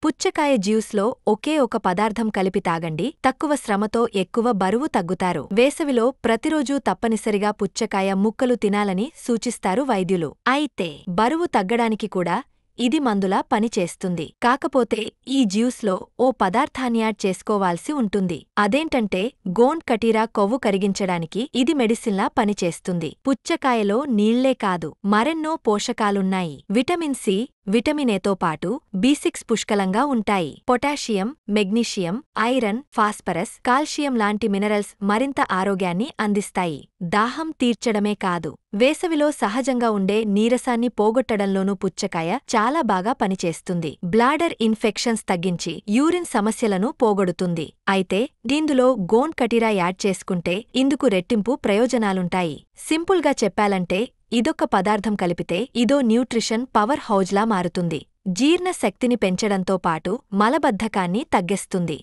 పుచ్చకాయ జ్యూస్లో ఒకే ఒక పదార్థం కలిపి తాగండి. తక్కువ శ్రమతో ఎక్కువ బరువు తగ్గుతారు. వేసవిలో ప్రతిరోజూ తప్పనిసరిగా పుచ్చకాయ ముక్కలు తినాలని సూచిస్తారు వైద్యులు. అయితే బరువు తగ్గడానికి కూడా ఇది మందులా పనిచేస్తుంది. కాకపోతే ఈ జ్యూస్లో ఓ పదార్థాన్ని యాడ్ చేసుకోవాల్సి ఉంటుంది. అదేంటంటే గోండ్ కటీరా కొవ్వు కరిగించడానికి ఇది మెడిసిన్లా పనిచేస్తుంది. పుచ్చకాయలో నీళ్లే కాదు, మరెన్నో పోషకాలున్నాయి. విటమిన్ సి, విటమిన్ ఏతో పాటు B6 పుష్కలంగా ఉంటాయి. Potassium, magnesium, iron, phosphorus, calcium లాంటి మినరల్స్ మరింత ఆరోగ్యాన్ని అందిస్తాయి. దాహం తీర్చడమే కాదు, వేసవిలో సహజంగా ఉండే నీరసాన్ని పోగొట్టడంలోనూ పుచ్చకాయ చాలా బాగా పనిచేస్తుంది. బ్లాడర్ ఇన్ఫెక్షన్స్ తగ్గించి యూరిన్ సమస్యలను పోగొడుతుంది. అయితే దీందులో గోండ్ కటీరా యాడ్ చేసుకుంటే ఇందుకు రెట్టింపు ప్రయోజనాలుంటాయి. సింపుల్గా చెప్పాలంటే ఇదొక్క పదార్థం కలిపితే ఇదో న్యూట్రిషన్ పవర్ హౌజ్లా మారుతుంది. జీర్ణ శక్తిని పెంచడంతో పాటు మలబద్ధకాన్ని తగ్గిస్తుంది.